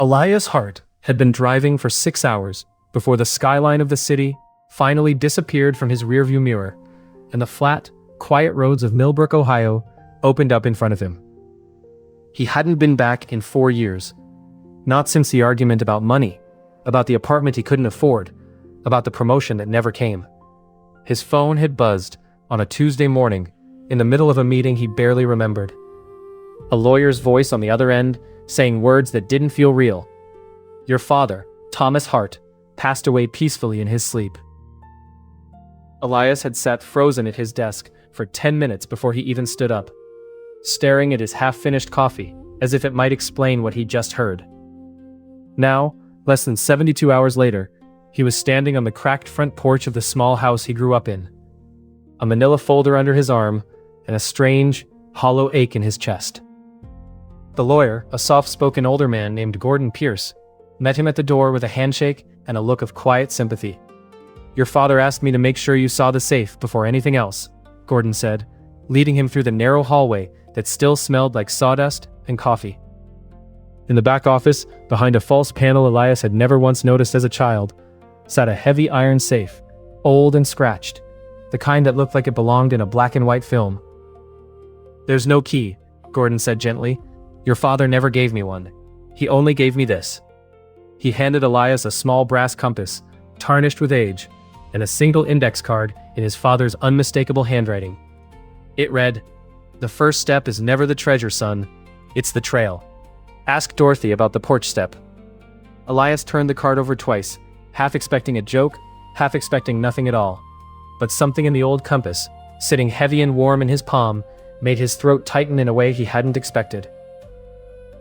Elias Hart had been driving for 6 hours before the skyline of the city finally disappeared from his rearview mirror, and the flat, quiet roads of Millbrook, Ohio, opened up in front of him. He hadn't been back in 4 years. Not since the argument about money, about the apartment he couldn't afford, about the promotion that never came. His phone had buzzed on a Tuesday morning, in the middle of a meeting he barely remembered. A lawyer's voice on the other end, saying words that didn't feel real. Your father, Thomas Hart, passed away peacefully in his sleep. Elias had sat frozen at his desk for 10 minutes before he even stood up, staring at his half-finished coffee, as if it might explain what he'd just heard. Now, less than 72 hours later, he was standing on the cracked front porch of the small house he grew up in, a manila folder under his arm, and a strange, hollow ache in his chest. The lawyer, a soft-spoken older man named Gordon Pierce, met him at the door with a handshake and a look of quiet sympathy. Your father asked me to make sure you saw the safe before anything else, Gordon said, leading him through the narrow hallway that still smelled like sawdust and coffee. In the back office, behind a false panel Elias had never once noticed as a child, sat a heavy iron safe, old and scratched, the kind that looked like it belonged in a black and white film. There's no key, Gordon said gently. Your father never gave me one. He only gave me this. He handed Elias a small brass compass, tarnished with age, and a single index card in his father's unmistakable handwriting. It read, "The first step is never the treasure, son. It's the trail. Ask Dorothy about the porch step." Elias turned the card over twice, half expecting a joke, half expecting nothing at all. But something in the old compass, sitting heavy and warm in his palm, made his throat tighten in a way he hadn't expected.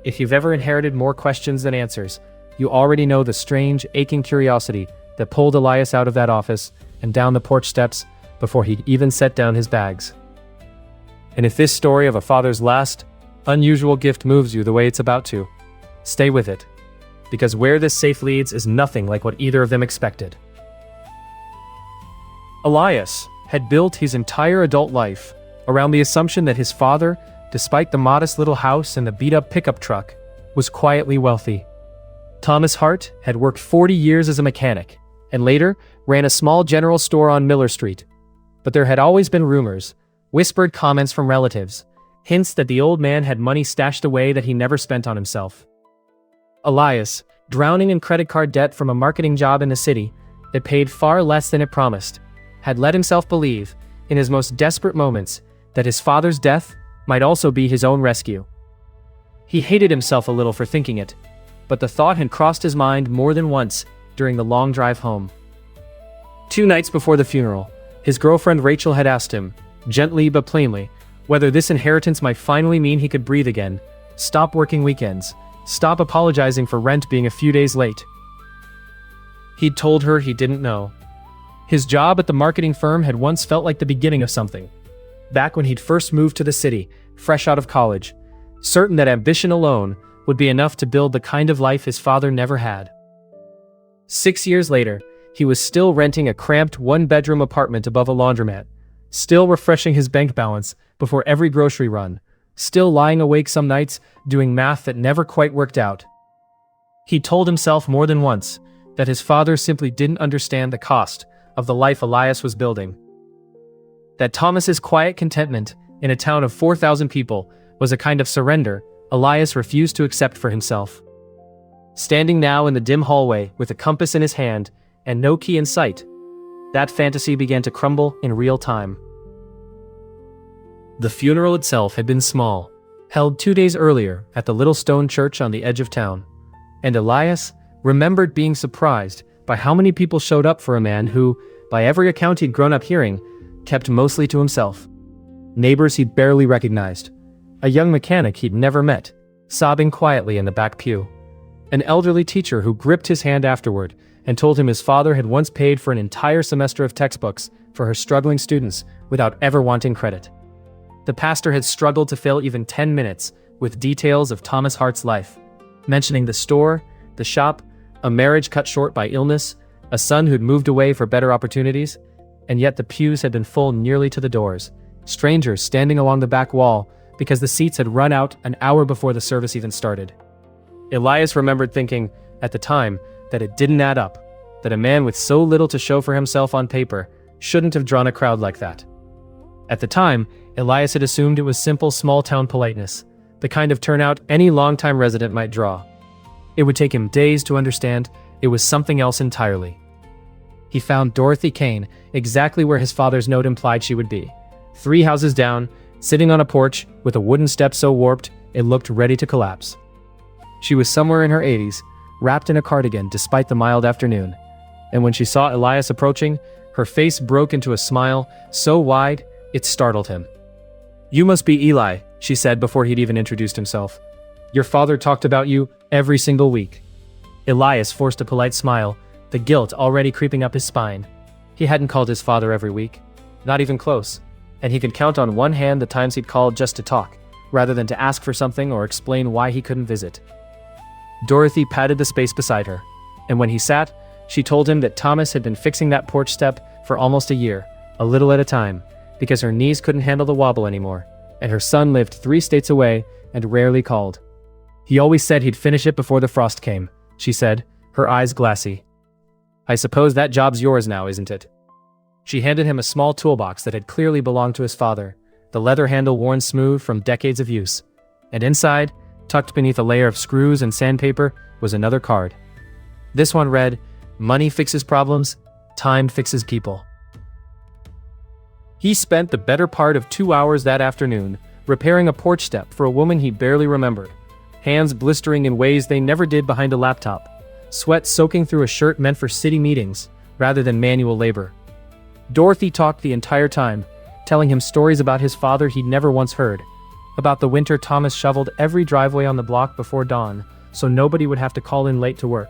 If you've ever inherited more questions than answers, you already know the strange, aching curiosity that pulled Elias out of that office and down the porch steps before he even set down his bags. And if this story of a father's last, unusual gift moves you the way it's about to, stay with it, because where this safe leads is nothing like what either of them expected. Elias had built his entire adult life around the assumption that his father, despite the modest little house and the beat-up pickup truck, was quietly wealthy. Thomas Hart had worked 40 years as a mechanic, and later ran a small general store on Miller Street. But there had always been rumors, whispered comments from relatives, hints that the old man had money stashed away that he never spent on himself. Elias, drowning in credit card debt from a marketing job in the city that paid far less than it promised, had let himself believe, in his most desperate moments, that his father's death might also be his own rescue. He hated himself a little for thinking it, but the thought had crossed his mind more than once during the long drive home. 2 nights before the funeral, his girlfriend Rachel had asked him, gently but plainly, whether this inheritance might finally mean he could breathe again, stop working weekends, stop apologizing for rent being a few days late. He'd told her he didn't know. His job at the marketing firm had once felt like the beginning of something. Back when he'd first moved to the city, fresh out of college, certain that ambition alone would be enough to build the kind of life his father never had. 6 years later, he was still renting a cramped 1-bedroom apartment above a laundromat, still refreshing his bank balance before every grocery run, still lying awake some nights doing math that never quite worked out. He told himself more than once that his father simply didn't understand the cost of the life Elias was building. That Thomas's quiet contentment in a town of 4,000 people was a kind of surrender Elias refused to accept for himself. Standing now in the dim hallway with a compass in his hand and no key in sight, that fantasy began to crumble in real time. The funeral itself had been small, held 2 days earlier at the little stone church on the edge of town, and Elias remembered being surprised by how many people showed up for a man who, by every account he'd grown up hearing, kept mostly to himself. Neighbors he'd barely recognized, a young mechanic he'd never met, sobbing quietly in the back pew, an elderly teacher who gripped his hand afterward and told him his father had once paid for an entire semester of textbooks for her struggling students without ever wanting credit. The pastor had struggled to fill even 10 minutes with details of Thomas Hart's life, mentioning the store, the shop, a marriage cut short by illness, a son who'd moved away for better opportunities, and yet the pews had been full nearly to the doors, strangers standing along the back wall because the seats had run out an hour before the service even started. Elias remembered thinking, at the time, that it didn't add up, that a man with so little to show for himself on paper shouldn't have drawn a crowd like that. At the time, Elias had assumed it was simple small-town politeness, the kind of turnout any longtime resident might draw. It would take him days to understand it was something else entirely. He found Dorothy Kane exactly where his father's note implied she would be, 3 houses down, sitting on a porch with a wooden step so warped it looked ready to collapse. She was somewhere in her 80s, wrapped in a cardigan despite the mild afternoon, and when she saw Elias approaching, her face broke into a smile so wide it startled him. "You must be Eli," she said before he'd even introduced himself. "Your father talked about you every single week." Elias forced a polite smile, the guilt already creeping up his spine. He hadn't called his father every week, not even close, and he could count on one hand the times he'd called just to talk, rather than to ask for something or explain why he couldn't visit. Dorothy patted the space beside her, and when he sat, she told him that Thomas had been fixing that porch step for almost a year, a little at a time, because her knees couldn't handle the wobble anymore, and her son lived 3 states away and rarely called. "He always said he'd finish it before the frost came," she said, her eyes glassy. "I suppose that job's yours now, isn't it?" She handed him a small toolbox that had clearly belonged to his father, the leather handle worn smooth from decades of use, and inside, tucked beneath a layer of screws and sandpaper, was another card. This one read, "Money fixes problems, time fixes people." He spent the better part of 2 hours that afternoon repairing a porch step for a woman he barely remembered, hands blistering in ways they never did behind a laptop, sweat soaking through a shirt meant for city meetings rather than manual labor. Dorothy talked the entire time, telling him stories about his father he'd never once heard, about the winter Thomas shoveled every driveway on the block before dawn so nobody would have to call in late to work,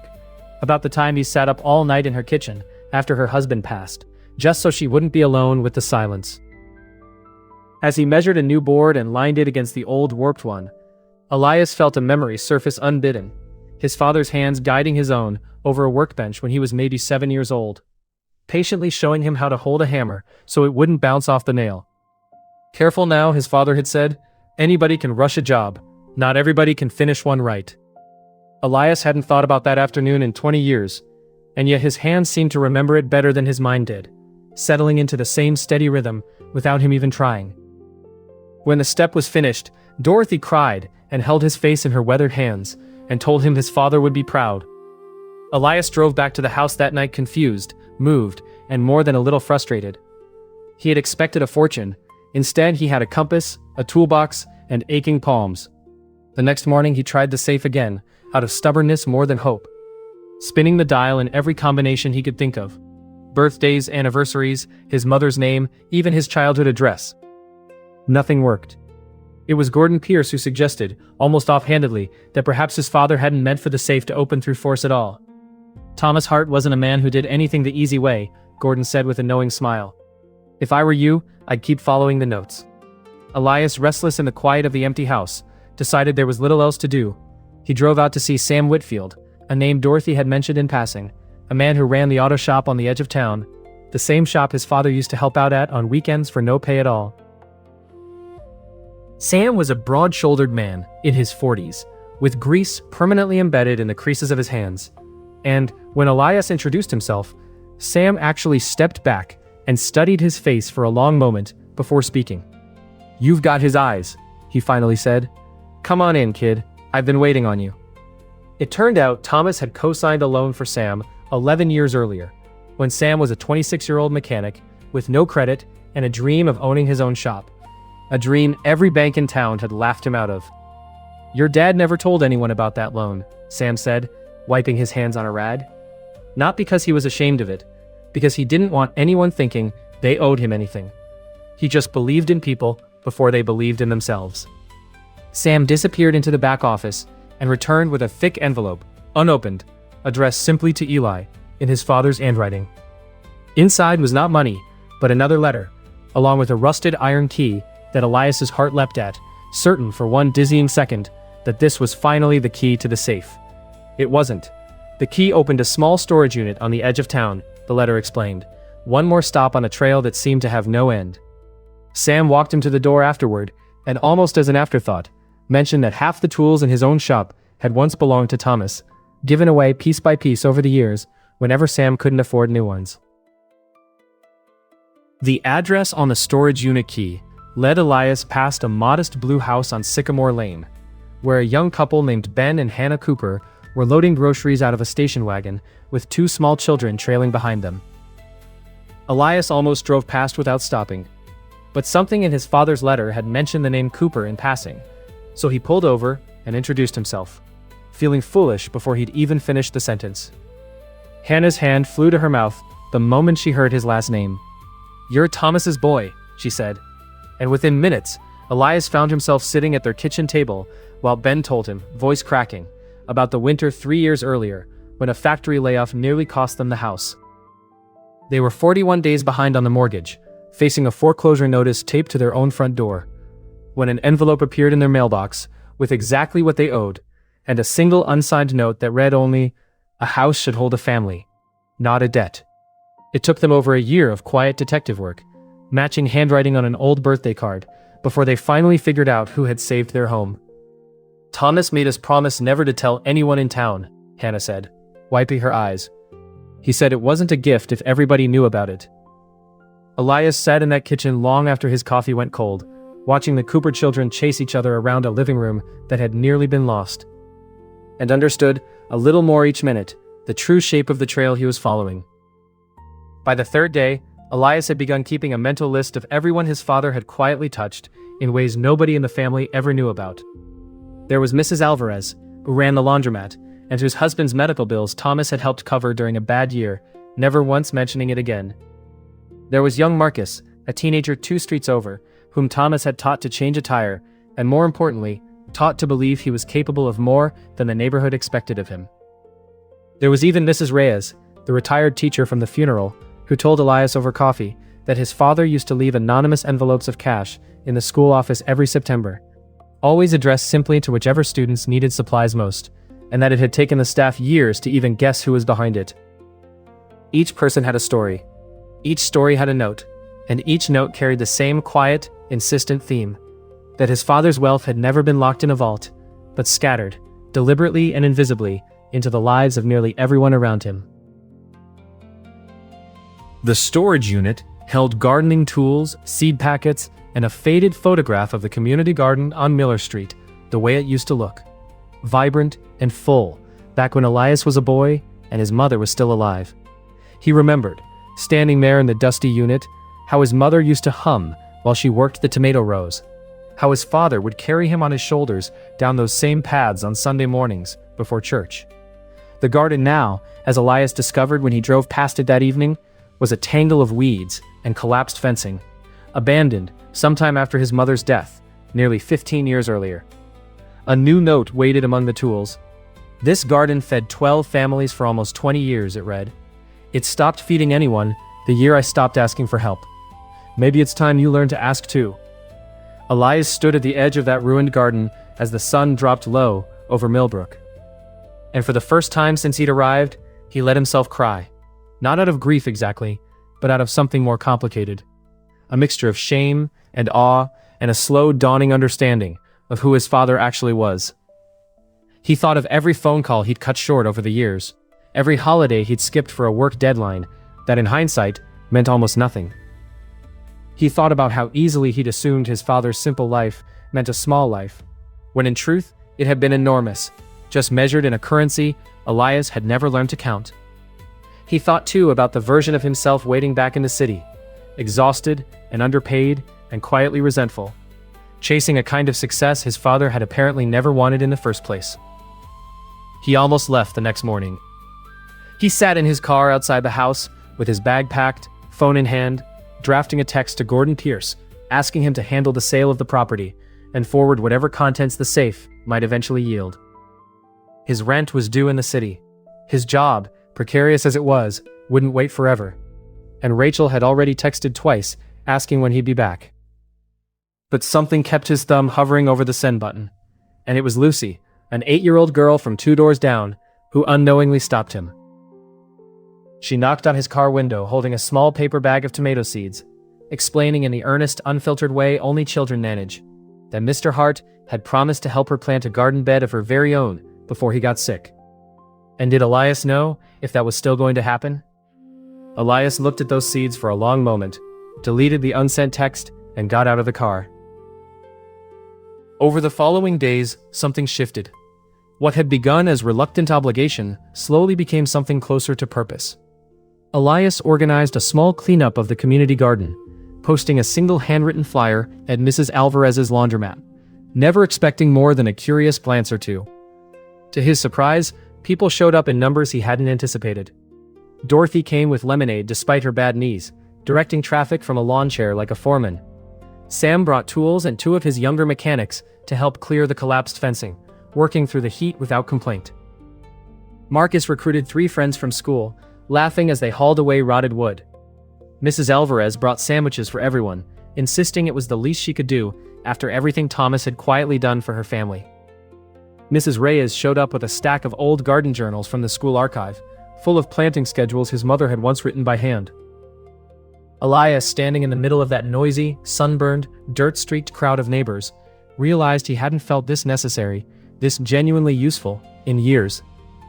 about the time he sat up all night in her kitchen after her husband passed, just so she wouldn't be alone with the silence. As he measured a new board and lined it against the old warped one, Elias felt a memory surface unbidden, his father's hands guiding his own over a workbench when he was maybe 7 years old, patiently showing him how to hold a hammer so it wouldn't bounce off the nail. "Careful now," his father had said. "Anybody can rush a job. Not everybody can finish one right." Elias hadn't thought about that afternoon in 20 years, and yet his hands seemed to remember it better than his mind did, settling into the same steady rhythm without him even trying. When the step was finished, Dorothy cried and held his face in her weathered hands and told him his father would be proud. Elias drove back to the house that night confused, moved, and more than a little frustrated. He had expected a fortune. Instead, he had a compass, a toolbox, and aching palms. The next morning, he tried the safe again, out of stubbornness more than hope, spinning the dial in every combination he could think of. Birthdays, anniversaries, his mother's name, even his childhood address. Nothing worked. It was Gordon Pierce who suggested, almost offhandedly, that perhaps his father hadn't meant for the safe to open through force at all. Thomas Hart wasn't a man who did anything the easy way, Gordon said with a knowing smile. "If I were you, I'd keep following the notes." Elias, restless in the quiet of the empty house, decided there was little else to do. He drove out to see Sam Whitfield, a name Dorothy had mentioned in passing, a man who ran the auto shop on the edge of town, the same shop his father used to help out at on weekends for no pay at all. Sam was a broad-shouldered man, in his 40s, with grease permanently embedded in the creases of his hands. And, when Elias introduced himself, Sam actually stepped back and studied his face for a long moment before speaking. "You've got his eyes," he finally said. "Come on in, kid. I've been waiting on you." It turned out Thomas had co-signed a loan for Sam 11 years earlier, when Sam was a 26-year-old mechanic with no credit and a dream of owning his own shop. A dream every bank in town had laughed him out of. "Your dad never told anyone about that loan," Sam said, wiping his hands on a rag. Not because he was ashamed of it, because he didn't want anyone thinking they owed him anything. He just believed in people before they believed in themselves. Sam disappeared into the back office and returned with a thick envelope, unopened, addressed simply to Eli, in his father's handwriting. Inside was not money, but another letter, along with a rusted iron key that Elias's heart leapt at, certain for one dizzying second that this was finally the key to the safe. It wasn't. The key opened a small storage unit on the edge of town, the letter explained, one more stop on a trail that seemed to have no end. Sam walked him to the door afterward, and almost as an afterthought, mentioned that half the tools in his own shop had once belonged to Thomas, given away piece by piece over the years whenever Sam couldn't afford new ones. The address on the storage unit key led Elias past a modest blue house on Sycamore Lane, where a young couple named Ben and Hannah Cooper were loading groceries out of a station wagon with two small children trailing behind them. Elias almost drove past without stopping, but something in his father's letter had mentioned the name Cooper in passing, so he pulled over and introduced himself, feeling foolish before he'd even finished the sentence. Hannah's hand flew to her mouth the moment she heard his last name. "You're Thomas's boy," she said, and within minutes, Elias found himself sitting at their kitchen table while Ben told him, voice cracking, about the winter 3 years earlier when a factory layoff nearly cost them the house. They were 41 days behind on the mortgage, facing a foreclosure notice taped to their own front door, when an envelope appeared in their mailbox with exactly what they owed, and a single unsigned note that read only, "A house should hold a family, not a debt." It took them over a year of quiet detective work, matching handwriting on an old birthday card, before they finally figured out who had saved their home. "Thomas made us promise never to tell anyone in town," Hannah said, wiping her eyes. "He said it wasn't a gift if everybody knew about it." Elias sat in that kitchen long after his coffee went cold, watching the Cooper children chase each other around a living room that had nearly been lost, and understood, a little more each minute, the true shape of the trail he was following. By the third day, Elias had begun keeping a mental list of everyone his father had quietly touched in ways nobody in the family ever knew about. There was Mrs. Alvarez, who ran the laundromat, and whose husband's medical bills Thomas had helped cover during a bad year, never once mentioning it again. There was young Marcus, a teenager 2 streets over, whom Thomas had taught to change a tire, and more importantly, taught to believe he was capable of more than the neighborhood expected of him. There was even Mrs. Reyes, the retired teacher from the funeral, who told Elias over coffee that his father used to leave anonymous envelopes of cash in the school office every September, always addressed simply to whichever students needed supplies most, and that it had taken the staff years to even guess who was behind it. Each person had a story. Each story had a note, and each note carried the same quiet, insistent theme, that his father's wealth had never been locked in a vault, but scattered, deliberately and invisibly, into the lives of nearly everyone around him. The storage unit held gardening tools, seed packets, and a faded photograph of the community garden on Miller Street, the way it used to look. Vibrant and full, back when Elias was a boy and his mother was still alive. He remembered, standing there in the dusty unit, how his mother used to hum while she worked the tomato rows, how his father would carry him on his shoulders down those same paths on Sunday mornings before church. The garden now, as Elias discovered when he drove past it that evening, was a tangle of weeds and collapsed fencing, abandoned sometime after his mother's death, nearly 15 years earlier. A new note waited among the tools. "This garden fed 12 families for almost 20 years, it read. It stopped feeding anyone the year I stopped asking for help. Maybe it's time you learn to ask too." Elias stood at the edge of that ruined garden as the sun dropped low over Millbrook. And for the first time since he'd arrived, he let himself cry. Not out of grief exactly, but out of something more complicated. A mixture of shame and awe and a slow dawning understanding of who his father actually was. He thought of every phone call he'd cut short over the years, every holiday he'd skipped for a work deadline that in hindsight meant almost nothing. He thought about how easily he'd assumed his father's simple life meant a small life, when in truth it had been enormous, just measured in a currency Elias had never learned to count. He thought too about the version of himself waiting back in the city, exhausted and underpaid and quietly resentful, chasing a kind of success his father had apparently never wanted in the first place. He almost left the next morning. He sat in his car outside the house with his bag packed, phone in hand, drafting a text to Gordon Pierce, asking him to handle the sale of the property and forward whatever contents the safe might eventually yield. His rent was due in the city. His job, precarious as it was, wouldn't wait forever. And Rachel had already texted twice, asking when he'd be back. But something kept his thumb hovering over the send button, and it was Lucy, an 8-year-old girl from 2 doors down, who unknowingly stopped him. She knocked on his car window holding a small paper bag of tomato seeds, explaining in the earnest, unfiltered way only children manage, that Mr. Hart had promised to help her plant a garden bed of her very own before he got sick. And did Elias know if that was still going to happen? Elias looked at those seeds for a long moment, deleted the unsent text, and got out of the car. Over the following days, something shifted. What had begun as reluctant obligation slowly became something closer to purpose. Elias organized a small cleanup of the community garden, posting a single handwritten flyer at Mrs. Alvarez's laundromat, never expecting more than a curious glance or two. To his surprise, people showed up in numbers he hadn't anticipated. Dorothy came with lemonade despite her bad knees, directing traffic from a lawn chair like a foreman. Sam brought tools and 2 of his younger mechanics to help clear the collapsed fencing, working through the heat without complaint. Marcus recruited 3 friends from school, laughing as they hauled away rotted wood. Mrs. Alvarez brought sandwiches for everyone, insisting it was the least she could do after everything Thomas had quietly done for her family. Mrs. Reyes showed up with a stack of old garden journals from the school archive, full of planting schedules his mother had once written by hand. Elias, standing in the middle of that noisy, sunburned, dirt-streaked crowd of neighbors, realized he hadn't felt this necessary, this genuinely useful, in years.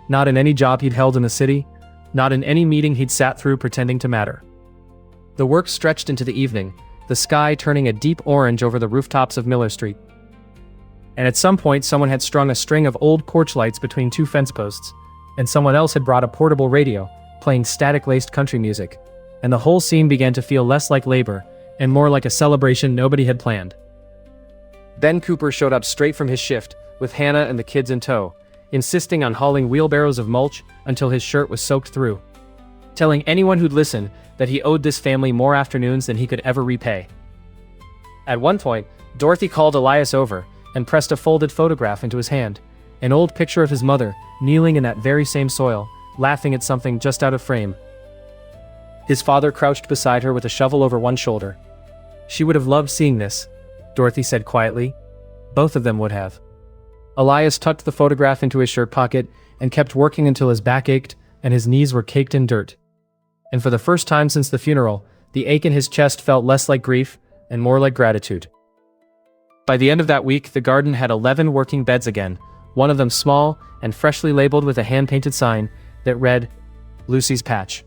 Not in any job he'd held in the city, not in any meeting he'd sat through pretending to matter. The work stretched into the evening, the sky turning a deep orange over the rooftops of Miller Street. And at some point someone had strung a string of old porch lights between 2 fence posts, and someone else had brought a portable radio, playing static-laced country music, and the whole scene began to feel less like labor, and more like a celebration nobody had planned. Ben Cooper showed up straight from his shift, with Hannah and the kids in tow, insisting on hauling wheelbarrows of mulch until his shirt was soaked through, telling anyone who'd listen that he owed this family more afternoons than he could ever repay. At one point, Dorothy called Elias over and pressed a folded photograph into his hand, an old picture of his mother, kneeling in that very same soil, laughing at something just out of frame. His father crouched beside her with a shovel over one shoulder. She would have loved seeing this, Dorothy said quietly. Both of them would have. Elias tucked the photograph into his shirt pocket and kept working until his back ached and his knees were caked in dirt. And for the first time since the funeral, the ache in his chest felt less like grief and more like gratitude. By the end of that week, the garden had 11 working beds again, one of them small and freshly labeled with a hand-painted sign that read, Lucy's Patch.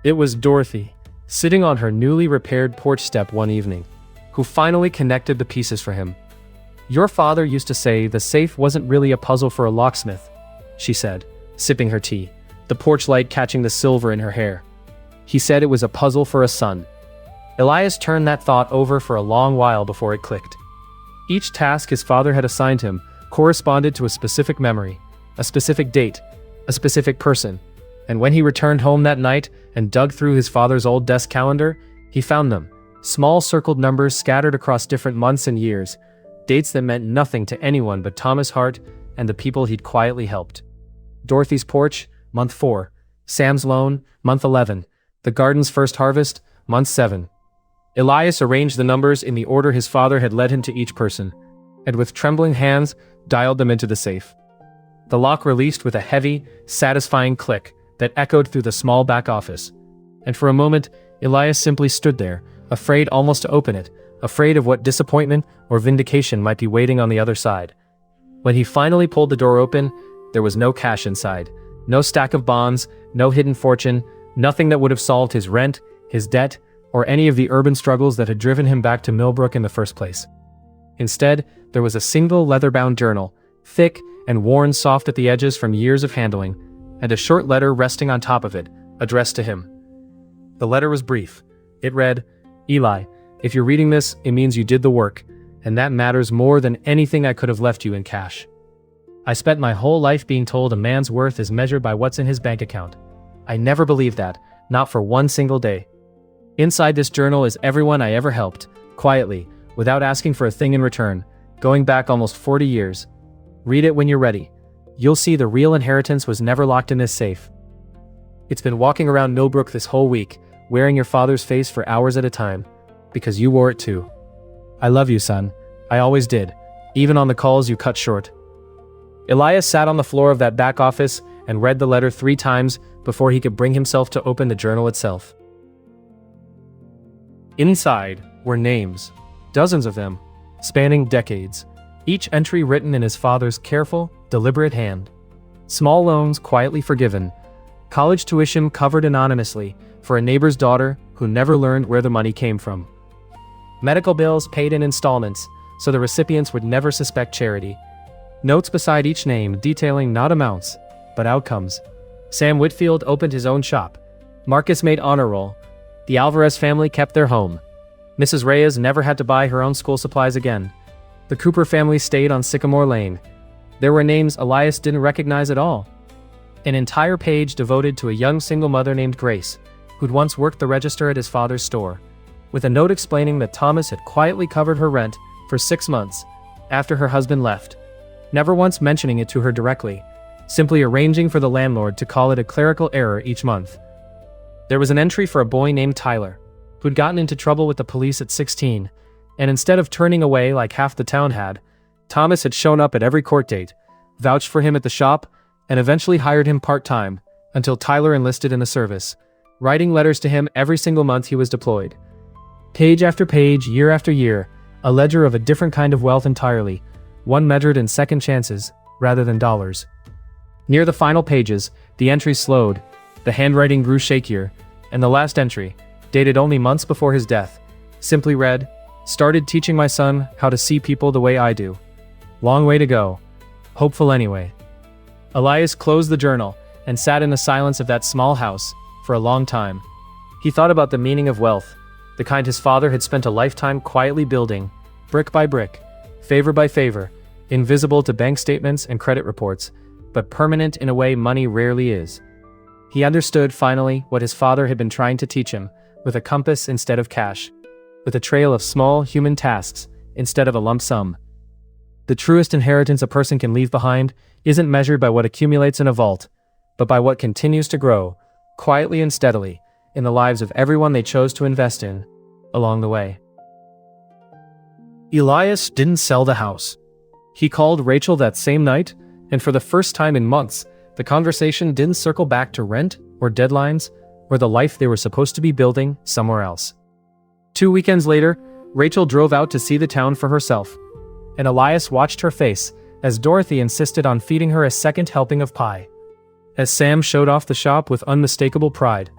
It was Dorothy, sitting on her newly repaired porch step one evening, who finally connected the pieces for him. Your father used to say the safe wasn't really a puzzle for a locksmith, she said, sipping her tea, the porch light catching the silver in her hair. He said it was a puzzle for a son. Elias turned that thought over for a long while before it clicked. Each task his father had assigned him corresponded to a specific memory, a specific date, a specific person, and when he returned home that night and dug through his father's old desk calendar, he found them, small circled numbers scattered across different months and years, dates that meant nothing to anyone but Thomas Hart and the people he'd quietly helped. Dorothy's porch, month 4. Sam's loan, month 11. The garden's first harvest, month 7. Elias arranged the numbers in the order his father had led him to each person, and with trembling hands, dialed them into the safe. The lock released with a heavy, satisfying click that echoed through the small back office, and for a moment, Elias simply stood there, afraid almost to open it, afraid of what disappointment or vindication might be waiting on the other side. When he finally pulled the door open, there was no cash inside, no stack of bonds, no hidden fortune, nothing that would have solved his rent, his debt, or any of the urban struggles that had driven him back to Millbrook in the first place. Instead, there was a single leather-bound journal, thick and worn soft at the edges from years of handling, and a short letter resting on top of it, addressed to him. The letter was brief. It read, Eli, if you're reading this, it means you did the work, and that matters more than anything I could have left you in cash. I spent my whole life being told a man's worth is measured by what's in his bank account. I never believed that, not for one single day. Inside this journal is everyone I ever helped, quietly, without asking for a thing in return, going back almost 40 years. Read it when you're ready. You'll see the real inheritance was never locked in this safe. It's been walking around Millbrook this whole week, wearing your father's face for hours at a time, because you wore it too. I love you, son. I always did, even on the calls you cut short. Elias sat on the floor of that back office and read the letter 3 times before he could bring himself to open the journal itself. Inside were names, dozens of them, spanning decades, each entry written in his father's careful, deliberate hand. Small loans quietly forgiven, college tuition covered anonymously for a neighbor's daughter who never learned where the money came from. Medical bills paid in installments, so the recipients would never suspect charity. Notes beside each name detailing not amounts, but outcomes. Sam Whitfield opened his own shop. Marcus made honor roll. The Alvarez family kept their home. Mrs. Reyes never had to buy her own school supplies again. The Cooper family stayed on Sycamore Lane. There were names Elias didn't recognize at all. An entire page devoted to a young single mother named Grace, who'd once worked the register at his father's store, with a note explaining that Thomas had quietly covered her rent for 6 months after her husband left, never once mentioning it to her directly, simply arranging for the landlord to call it a clerical error each month. There was an entry for a boy named Tyler, who'd gotten into trouble with the police at 16, and instead of turning away like half the town had, Thomas had shown up at every court date, vouched for him at the shop, and eventually hired him part-time until Tyler enlisted in the service, writing letters to him every single month he was deployed. Page after page, year after year, a ledger of a different kind of wealth entirely, one measured in second chances rather than dollars. Near the final pages, the entries slowed, the handwriting grew shakier, and the last entry, dated only months before his death, simply read, "Started teaching my son how to see people the way I do. Long way to go. Hopeful anyway." Elias closed the journal and sat in the silence of that small house for a long time. He thought about the meaning of wealth, the kind his father had spent a lifetime quietly building, brick by brick, favor by favor, invisible to bank statements and credit reports, but permanent in a way money rarely is. He understood finally what his father had been trying to teach him, with a compass instead of cash, with a trail of small human tasks instead of a lump sum. The truest inheritance a person can leave behind isn't measured by what accumulates in a vault, but by what continues to grow, quietly and steadily, in the lives of everyone they chose to invest in along the way. Elias didn't sell the house. He called Rachel that same night, and for the first time in months, the conversation didn't circle back to rent or deadlines or the life they were supposed to be building somewhere else. 2 weekends later, Rachel drove out to see the town for herself, and Elias watched her face as Dorothy insisted on feeding her a second helping of pie, as Sam showed off the shop with unmistakable pride,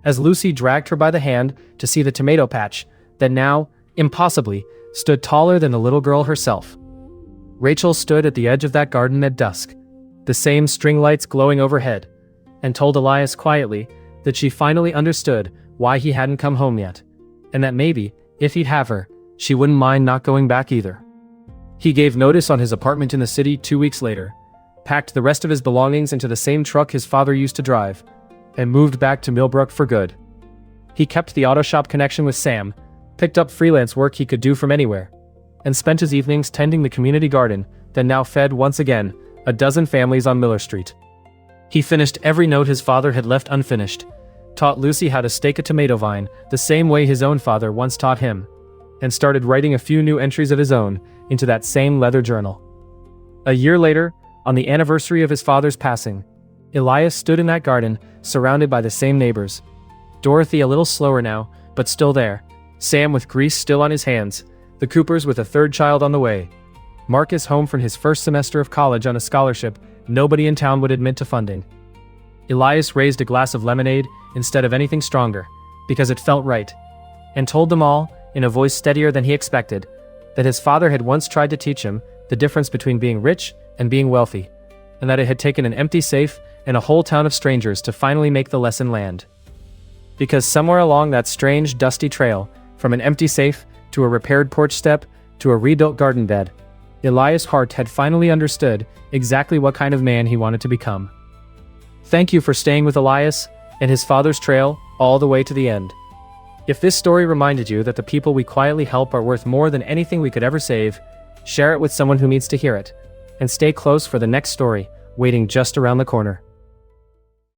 as Lucy dragged her by the hand to see the tomato patch that now, impossibly, stood taller than the little girl herself. Rachel stood at the edge of that garden at dusk, the same string lights glowing overhead, and told Elias quietly that she finally understood why he hadn't come home yet, and that maybe, if he'd have her, she wouldn't mind not going back either. He gave notice on his apartment in the city 2 weeks later, packed the rest of his belongings into the same truck his father used to drive, and moved back to Millbrook for good. He kept the auto shop connection with Sam, picked up freelance work he could do from anywhere, and spent his evenings tending the community garden that now fed once again a dozen families on Miller Street. He finished every note his father had left unfinished, taught Lucy how to stake a tomato vine the same way his own father once taught him, and started writing a few new entries of his own into that same leather journal. A year later, on the anniversary of his father's passing, Elias stood in that garden, surrounded by the same neighbors. Dorothy a little slower now, but still there. Sam with grease still on his hands. The Coopers with a third child on the way. Marcus home from his first semester of college on a scholarship nobody in town would admit to funding. Elias raised a glass of lemonade instead of anything stronger, because it felt right, and told them all, in a voice steadier than he expected, that his father had once tried to teach him the difference between being rich and being wealthy, and that it had taken an empty safe and a whole town of strangers to finally make the lesson land. Because somewhere along that strange, dusty trail, from an empty safe to a repaired porch step to a rebuilt garden bed, Elias Hart had finally understood exactly what kind of man he wanted to become. Thank you for staying with Elias and his father's trail all the way to the end. If this story reminded you that the people we quietly help are worth more than anything we could ever save, share it with someone who needs to hear it, and stay close for the next story waiting just around the corner.